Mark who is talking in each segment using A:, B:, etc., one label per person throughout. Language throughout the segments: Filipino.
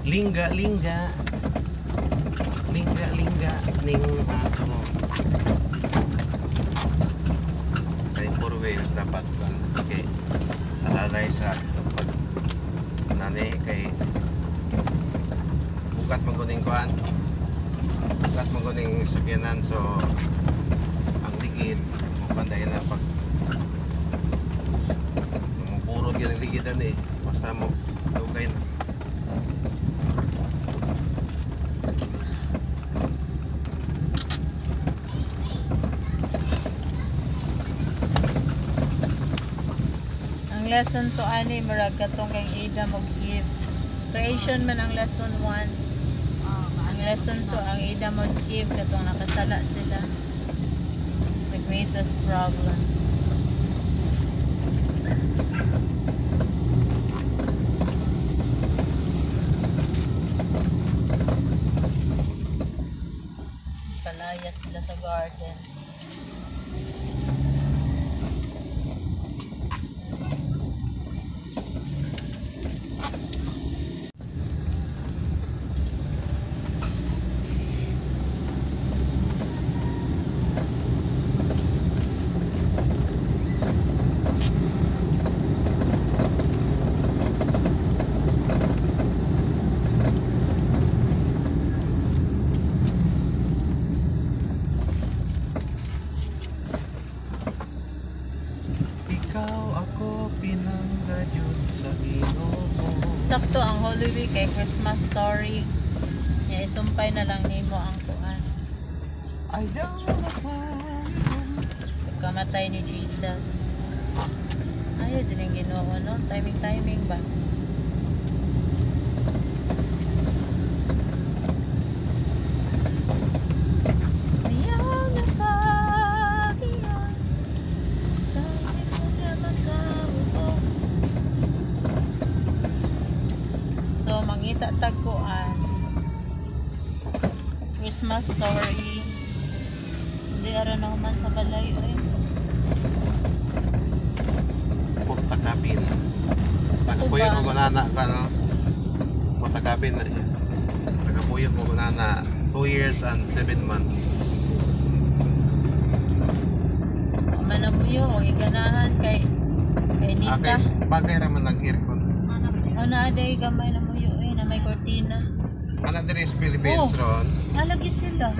A: Lingga ning ato. Kay four wheels dapat kan. Okay. Alalay sa pag nani kay bukat mangguning kuan. Bukat mangguning sakyanan so ang ligid panday na pag mupurod yung ligidan eh. Basta mo dugay na.
B: Ang lesson to ani murag katong kay Ida mag-give. Creation man ang lesson 1. Ang lesson to ang Ida mag-give katong nakasala sila. The greatest problem. Palaya sila sa garden. Sakto ang Holy Week kay Christmas story. Nya isumpay na lang nimo ang kuan.
A: I don't
B: Kamatay ni Jesus. Ayo din ang Ginoo no, timing ba? So, mangita tagkuan. Christmas story. Hindi ara na man sa balay oy.
A: Portakabin. Tagapuyo mo gunana ka no. Portakabin na siya. Tagapuyo mo gunana 2 years and 7 months.
B: Manapuyo o iganahan kay Nita.
A: Okay, bagay raman ng aircon.
B: O naaday gamay na muyo na may kortina.
A: Ana diri sa Philippines ron.
B: Nalagi sila.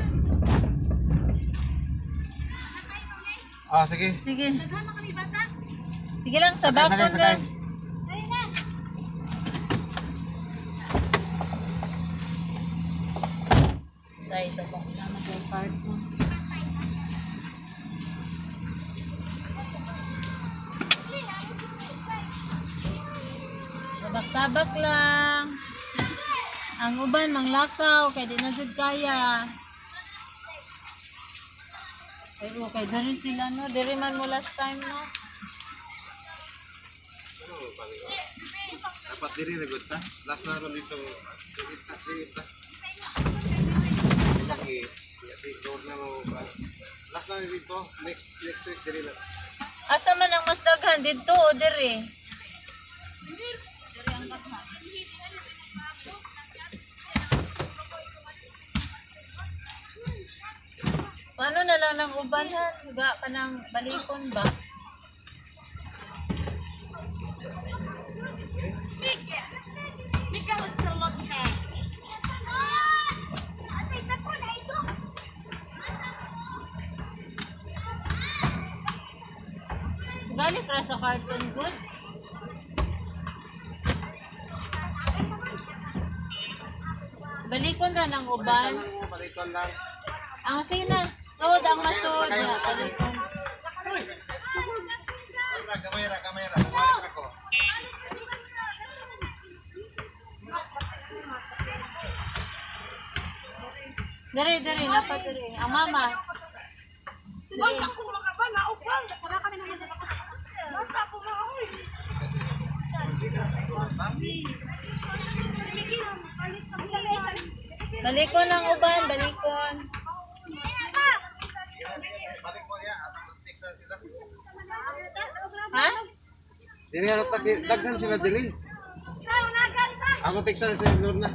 A: Ah, sige.
B: Sige. Sige lang sa bakon
A: sakay.
B: lang. Dahil sa bakon naman yung cartoon. Sabak-sabak lang. Ang uban manglakaw kay di na jud kaya. Pero kay diri sila no, diri man mo last time no.
A: Dapat diri na gud ta. Last na ron dito. Dito. Lagi kasi door na mo. Last na dito. Next week diri na.
B: Asa man ang mas daghan didto o diri? Paano na lang ng ubanan? Higa ka ng balikon ba? Balik ra sa carton good? Balikon ra ng uban.
A: Balikon lang.
B: Ang sina. Sod ang masod. Balikon.
A: Kamera. Balik ako.
B: Dere, dapat dere. Ang mama. Dere. Balikon ang uban, balikon. Ha?
A: Dili ano daghan sila dili. Ako teksa sa Lorna.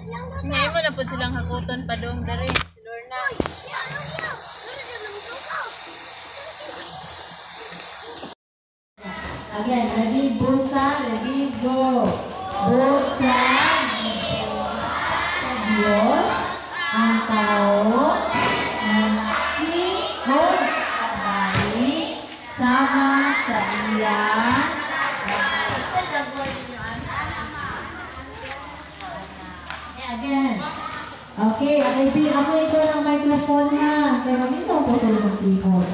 B: Ngayon mo na po silang hakuton pa doon dari. Si Lorna.
C: Again, ready, busa, ready, go. Busa, sa Diyos, ang tao, ang lingkod, kabali, sama sa iya. Again. Okay, ako ito ng microphone ha. Kaya maminaw po sa lumang keyboard.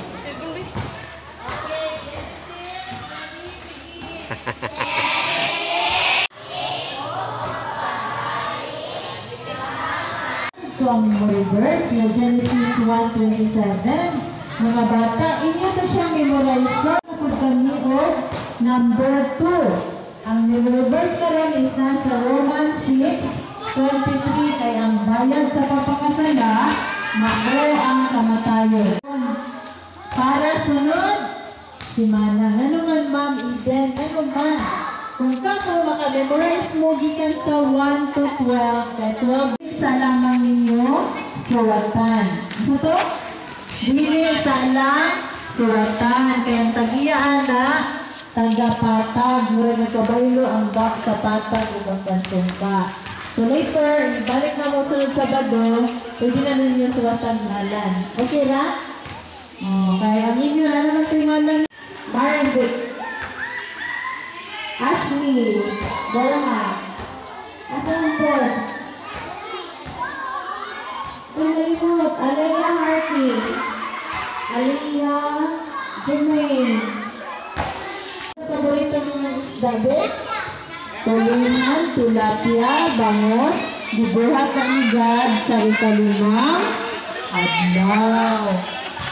C: Ito ang memory verse na Genesis 1:27. Mga bata, inyo na siyang memorizer. Kapag kami o number 2. Ang memory verse karon is nasa Romans 6:23 kay ang bayad sa pagpakasala, mao ang kamatayon. Para sunod, si Manang. Ano man, Ma'am Eden? Ano man? Kung ka mo makamemorize mo, gikan sa 1 to 12, kay 12, isa lamang ninyo, suratan. Isa to? Dili sa lang, suratan. Kaya ang tag-iyaan na, tagapatag, mura nagkabaylo ang box sa patag o ang kansumpa. So later, balik na mo sunod sa Sabado, pwede na ninyo suratan ngalan. Okay ra? Kaya ang inyo na naman ito yung ngalan. Margaret, Ashley, Dalaman, asan po? Pinalimot, Alea Harky, Alea Jermaine. Paborito nyo ng isda, Bet? Tulingan, tilapia, bangos, gibuhat na ni God sa ikalimang adlaw.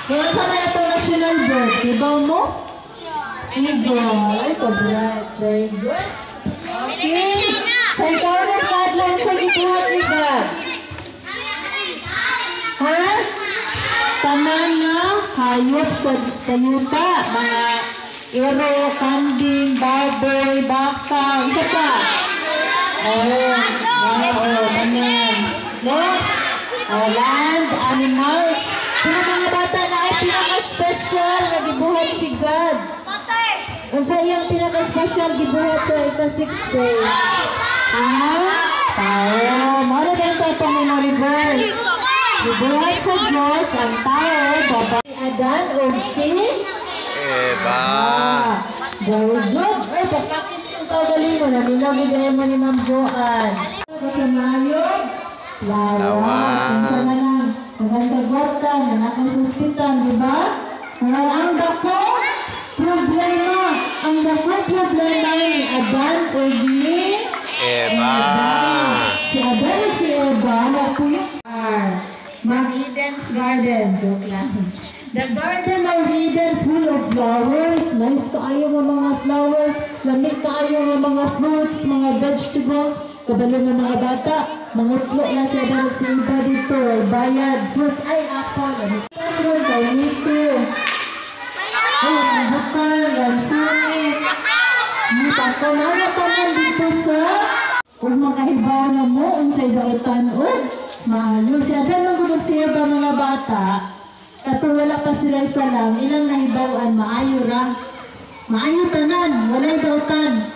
C: Kaya saan na ito national bird? Diba mo? Eagle. Ay, pag-right. Very good. Okay. Sa ikaw na kadlan sa gibuhat ni God. Ha? Tanan na hayop sa yuta. Mga iro, kanding, baboy, baka. Isa pa? Tanan. No? Land, animals. Sino mga bata na ay pinaka-special na gibuhat si God? Unsa iyang pinaka-special gibuhat sa ika-6th day? Tao. Mara din ito itong memory verse. Gibuhat sa Diyos ang tao, babae Adan o si
A: Eva.
C: Very good. Ay, papakit yung kagaling mo. Naminagi gaya mo ni Ma'am Joanne. Kasamayog, lawas. Unsa na lang. Nagandagwarta na nakasuspitan, di ba? Ang dako, problema. Ang dako problema ni Adan o ni
A: Eva.
C: Si Adan o si Eva, napuyok Ma'am Eden's Garden. Joke lang. The Garden of Eden full of flowers. Nice kaayo nga mga flowers. Lamig kaayo nga mga fruits, mga vegetables. Kabalo ng mga bata. Mangutlo na siya dahil si Eva dito. Ay bayad. Plus ay apple. Classroom kay Mito. Ay, ang bukal. Ang sinis. Pagkamana dito sa kung makahibaw na mo, unsay dautan o maayo. Si Adan magulog siya ba mga bata? Kato wala pa sila isa lang, ilang nahibawan, maayo ra. Maayo tanan, walay dautan.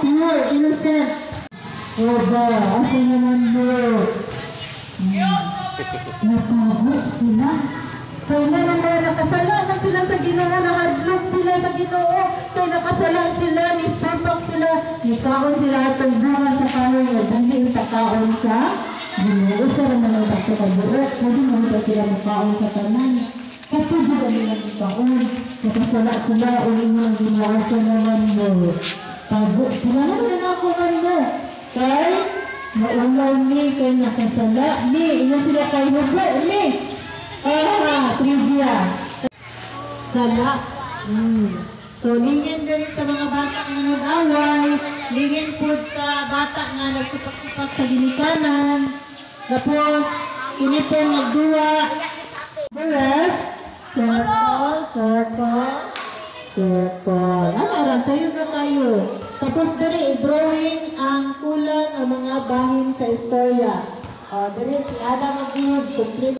C: Pure, innocent. Ba, asa naman mo? Natago sila. Kaya na naman nakasalanan sila sa Ginoo, nakadlok sila sa Ginoo. Kaya nakasala sila, nisumpak sila, nikaon sila atong bunga sa kahoy. Hindi itakaon sa Ginoo. Usa naman ang takto kabuot. Pwede mo ito sila makaon sa tanan. Kato juga nila makaon. Nakasala sila, uling mo ang ginawa sa naman mo. Tago sila naman ako mo. Kay, maulaw ni, kay nakasala ni. Ina sila kay hubo ni. Trivia. Sala. So, lingin din sa mga bata nga nag-away. Lingin po sa bata nga nagsupak-supak sa ginikanan. Tapos, ini po nagduwa. The rest, circle, circle, circle. Ano, sa'yo na kayo. Tapos diri i-drawing ang kulang ang mga bahin sa istorya. Diri si Adam Magiyod, complete.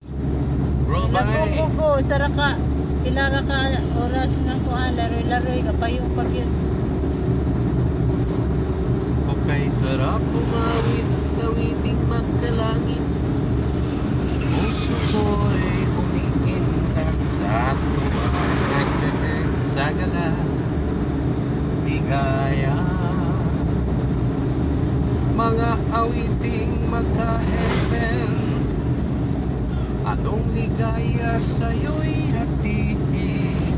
A: Bro, bye!
B: Nagugugo, saraka. Pilara ka oras nga kuan, laroy-laroy, kapayong pagyud.
A: Okay, sarap umawit, kawiting magkalangit. Puso ko'y umiintak sa tuwa, nagdadang sa gala, ligaya. Mga awiting magka-heaven, anong ligaya sa'yo'y hatiin?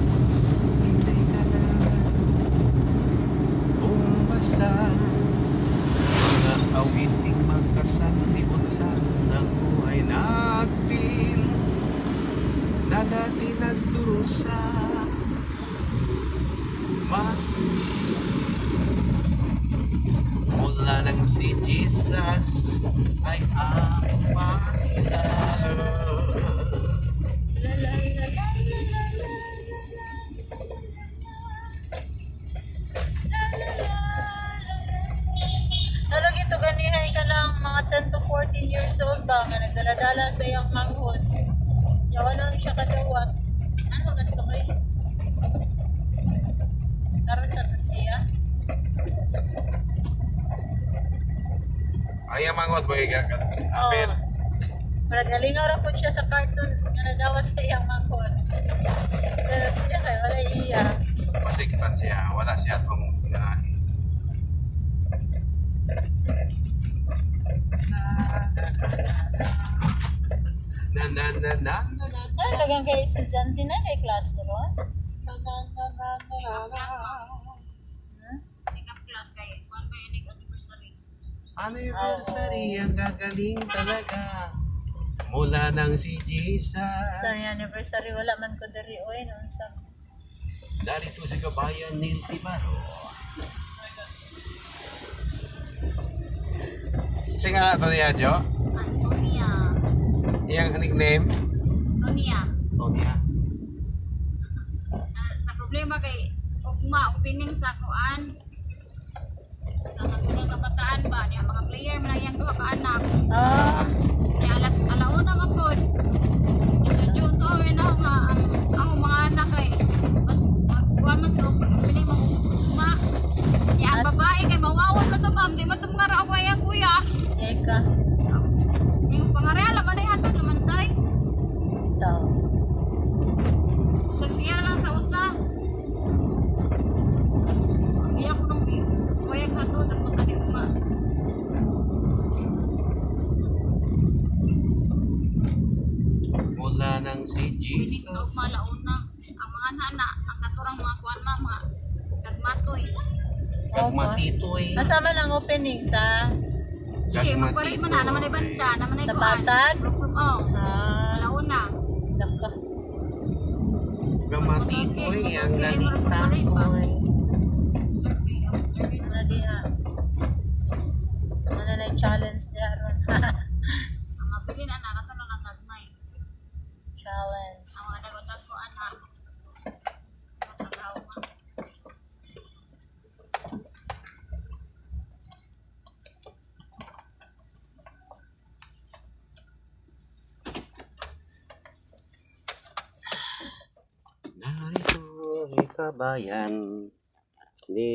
A: Hindi ka na umbasa. Mga awiting magkasanlibutan ng buhay natin na dati nagdurusa. Mula nang si Jesus ay ang makilala.
B: Nalag ito ganihay ka lang mga 10 to 14 years old ba nga nagdaladala sa iyang manghod. Yawa lang siya kadawat. Ano ganito ba yun? Karoon na to siya.
A: Ay, ang mangot mo igagat.
B: Oo.
A: Apin.
B: Nalingaw ra po siya sa cartoon nga nadawat sa iyang manghod. Pero siya kay wala iya.
A: Masikpan siya. Wala siya itong na na na na na na
B: Ano lagang kay estudyante na kay klase ron?
D: Makeup class kay one by unique anniversary.
A: Anniversary ang gagaling talaga. Mula nang si Jesus.
B: Sa anniversary wala man ko diri oy noon sa
A: Darito si kabayan ni Tibaro. Singa ito niya, Jo?
D: Antonia.
A: Iyang nickname?
D: Antonia.
A: Tonya.
D: Na problema kay ugma opening sa kuan. Sa mga kabataan ba niya mga player man yang duha ka anak.
B: Ah,
D: Kaya alauna man pod. Kaya June so na nga ang mga anak kay mas kuan mas ro opening mo ugma. Ya ang babae kay mawawan man to ma'am, di man to mga ra ang kuya.
B: eka.
D: Yung pangareala man ay hatod naman tay.
B: Taw.
D: Saksiya lang sa usa. Iya ko nung kuya hatod at punta ni uma.
A: Mula nang si
D: Pinig sa
A: Jesus.
D: ugma launa. Ang mga nana, ang naturang mga kuan mga kagmatoy.
A: Kagmatitoy.
B: Asa man ang opening sa
D: Sige, magparit man na naman ay banda, naman ay
B: Sa
D: kuan.
B: Patag?
D: Oh, launa.
B: naka.
A: Kamatitoy ang galitang ko'y.
B: Ano diha? Ano na yung challenge diha ron?
D: Ang mabilin anak ato na nagagmay.
B: Challenge.
D: Ang mga dagodag ko anak. Matrabaho man.
A: Narito ay kabayan ni